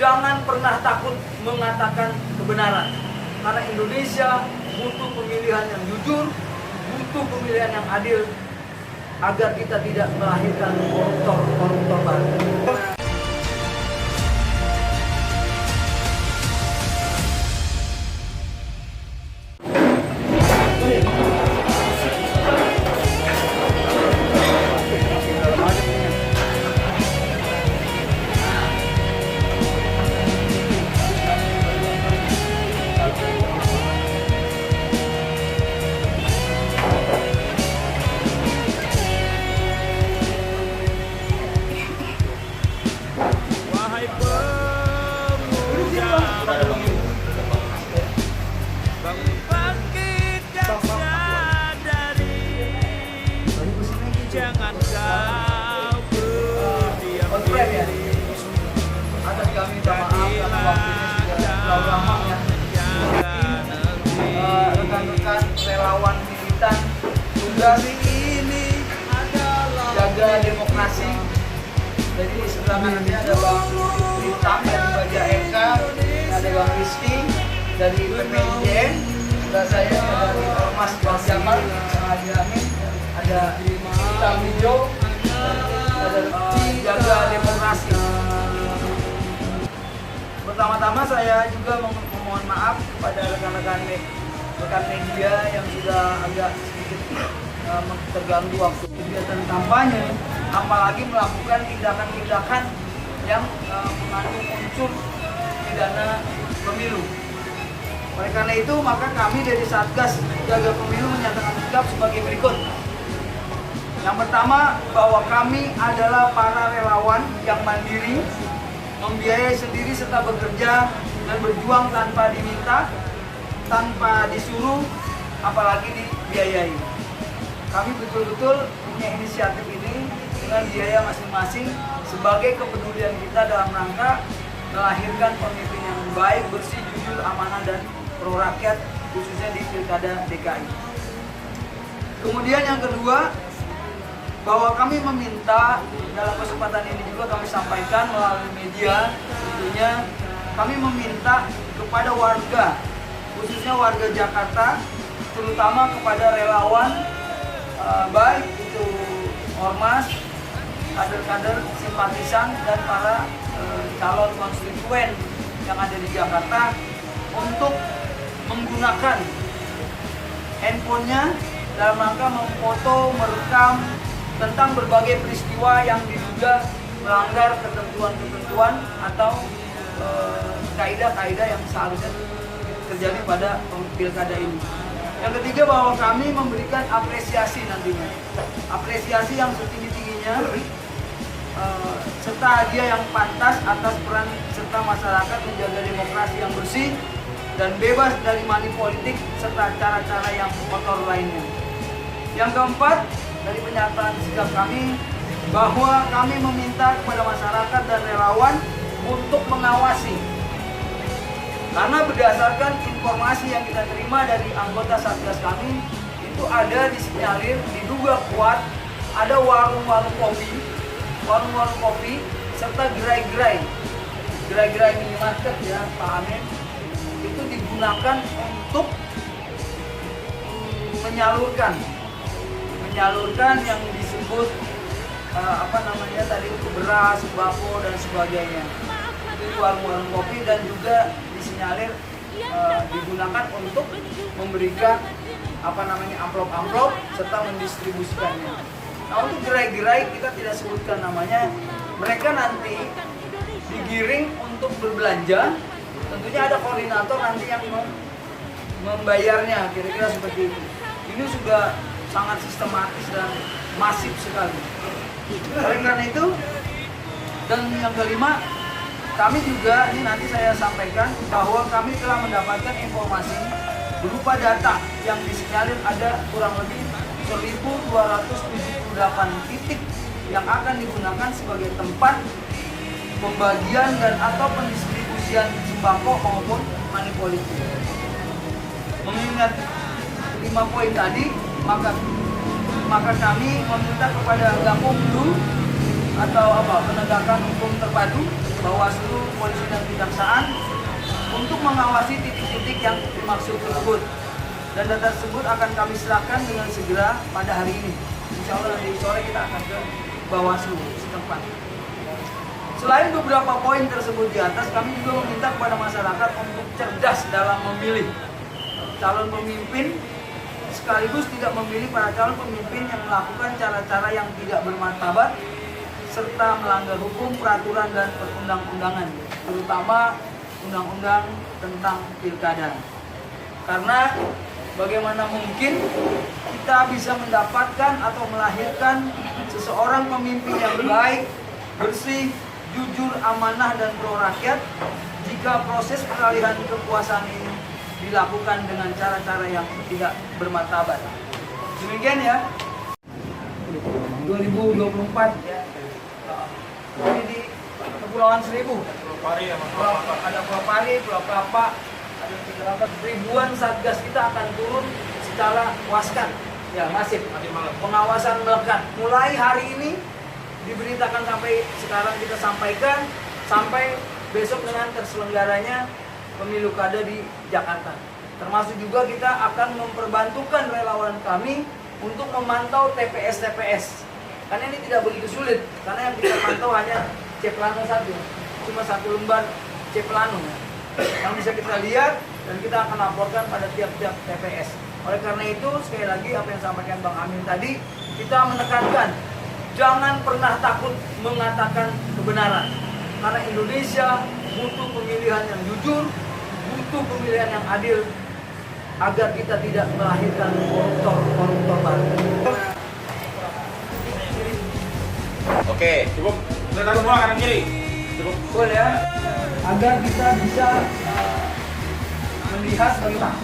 jangan pernah takut mengatakan kebenaran. Karena Indonesia butuh pemilihan yang jujur, butuh pemilihan yang adil, agar kita tidak melahirkan koruptor baru. Jangan kau berdiam diri. Atas kami minta maaf karena waktunya sudah terlalu lama ya. Rekan-rekan relawan militan tugas ini jaga demokrasi. Jadi sebelah kanannya ada Bang Rita dari Baja Eka, ada Bang Rizky dari PPIN, sebelah saya dari Ormas Bang Jamal, Haji Amin, ada Kita Hijau, ada jaga demokrasi. Pertama-tama saya juga memohon maaf kepada rekan-rekan media yang sudah agak sedikit terganggu waktu kegiatan kampanye, apalagi melakukan tindakan-tindakan yang mengandung unsur pidana pemilu. Oleh karena itu, maka kami dari Satgas Jaga Pemilu menyatakan sikap sebagai berikut. Yang pertama, bahwa kami adalah para relawan yang mandiri, membiayai sendiri serta bekerja dan berjuang tanpa diminta, tanpa disuruh, apalagi dibiayai. Kami betul-betul punya inisiatif ini dengan biaya masing-masing sebagai kepedulian kita dalam rangka melahirkan pemimpin yang baik, bersih, jujur, amanah, dan pro rakyat, khususnya di Pilkada DKI. Kemudian yang kedua, bahwa kami meminta dalam kesempatan ini juga kami sampaikan melalui media, tentunya kami meminta kepada warga, khususnya warga Jakarta, terutama kepada relawan, baik itu ormas, kader-kader, simpatisan, dan para calon konstituen yang ada di Jakarta untuk menggunakan handphonenya dalam rangka memfoto, merekam tentang berbagai peristiwa yang diduga melanggar ketentuan-ketentuan atau kaidah-kaidah yang seharusnya terjadi pada pilkada ini. Yang ketiga, bahwa kami memberikan apresiasi nantinya, apresiasi yang setinggi-tingginya serta hadiah yang pantas atas peran serta masyarakat menjaga demokrasi yang bersih dan bebas dari money politik serta cara-cara yang kotor lainnya. Yang keempat, dari pernyataan sikap kami, bahwa kami meminta kepada masyarakat dan relawan untuk mengawasi, karena berdasarkan informasi yang kita terima dari anggota Satgas kami, itu ada disinyalir, diduga kuat ada warung-warung kopi serta gerai-gerai minimarket ya Pak Amin, itu digunakan untuk menyalurkan yang disebut tadi itu beras, sembako dan sebagainya. Itu warung-warung kopi, dan juga disinyalir digunakan untuk memberikan amplop-amplop serta mendistribusikannya. Nah, untuk gerai-gerai kita tidak sebutkan namanya, mereka nanti digiring untuk berbelanja. Tentunya ada koordinator nanti yang membayarnya, kira-kira seperti itu. Ini sudah sangat sistematis dan masif sekali. Oleh karena itu, dan yang kelima, kami juga, ini nanti saya sampaikan, bahwa kami telah mendapatkan informasi berupa data yang disinyalir ada kurang lebih 1.278 titik yang akan digunakan sebagai tempat pembagian dan atau pendistribusian sembako maupun money politik. Mengingat 5 poin tadi, maka kami meminta kepada Gakumdu atau penegakan hukum terpadu, Bawaslu, polisi dan kita kejaksaan untuk mengawasi titik-titik yang dimaksud tersebut. Dan data tersebut akan kami serahkan dengan segera pada hari ini. Insya Allah nanti sore kita akan ke Bawaslu setempat. Selain beberapa poin tersebut di atas, kami juga meminta kepada masyarakat untuk cerdas dalam memilih calon pemimpin, sekaligus tidak memilih para calon pemimpin yang melakukan cara-cara yang tidak bermartabat serta melanggar hukum, peraturan, dan perundang-undangan, terutama undang-undang tentang pilkada. Karena bagaimana mungkin kita bisa mendapatkan atau melahirkan seseorang pemimpin yang baik, bersih, jujur, amanah, dan pro rakyat jika proses peralihan kekuasaan ini dilakukan dengan cara-cara yang tidak bermartabat. Demikian ya. 2024 ya. Ini di Kepulauan Seribu. Ada Pulau Pari, Pulau Kelapa, ada 3 ribuan satgas kita akan turun secara waskan, ya masif. Pengawasan melekat. Mulai hari ini diberitakan sampai sekarang kita sampaikan sampai besok dengan terselenggaranya pemilu kada di Jakarta. Termasuk juga kita akan memperbantukan relawan kami untuk memantau TPS-TPS. Karena ini tidak begitu sulit, karena yang kita pantau hanya C plano 1, cuma 1 lembar C plano yang bisa kita lihat dan kita akan laporkan pada tiap-tiap TPS. Oleh karena itu, sekali lagi apa yang disampaikan Bang Amin tadi, kita menekankan jangan pernah takut mengatakan kebenaran. Karena Indonesia butuh pemilihan yang jujur, butuh pemilihan yang adil agar kita tidak melahirkan koruptor baru. Oke, cukup. Kita semua kanan kiri. Cukup. Boleh ya, agar kita bisa melihat tentang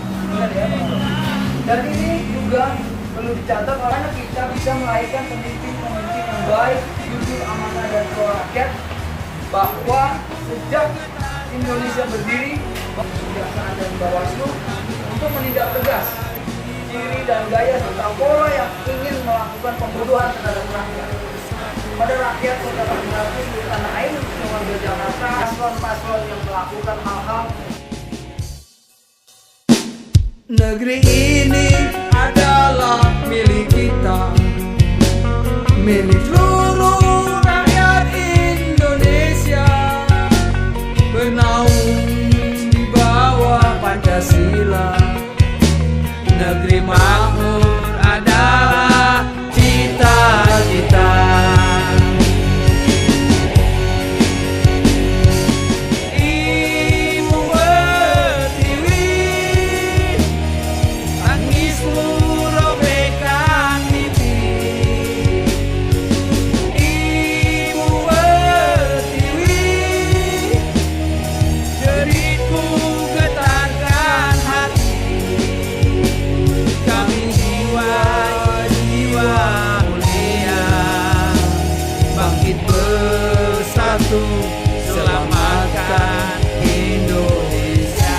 ya. Dan ini juga perlu dicatat karena kita bisa melahirkan pemimpin-pemimpin yang baik, jujur, amanah, dan pro rakyat. Bahwa sejak Indonesia berdiri, Kejaksaan dan Bawaslu untuk menindak tegas ciri dan gaya serta pola yang ingin melakukan pembunuhan terhadap rakyat. Pada rakyat saudara saudaraku di tanah air khususnya warga Jakarta, paslon-paslon yang melakukan hal-hal. Negeri ini adalah milik kita, milik seluruh rakyat Indonesia, bernaung di bawah Pancasila. Negeri makmur adalah cita-cita. Selamatkan Indonesia.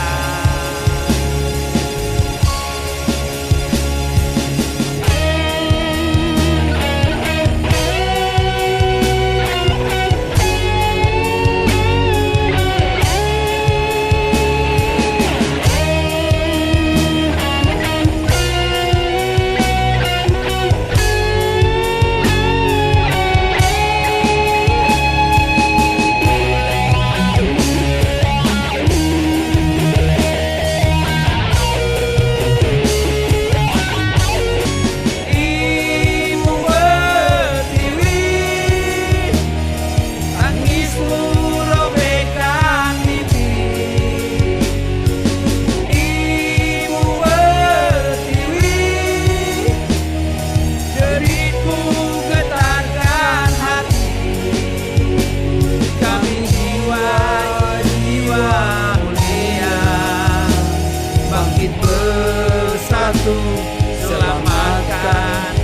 Bangkit bersatu, selamatkan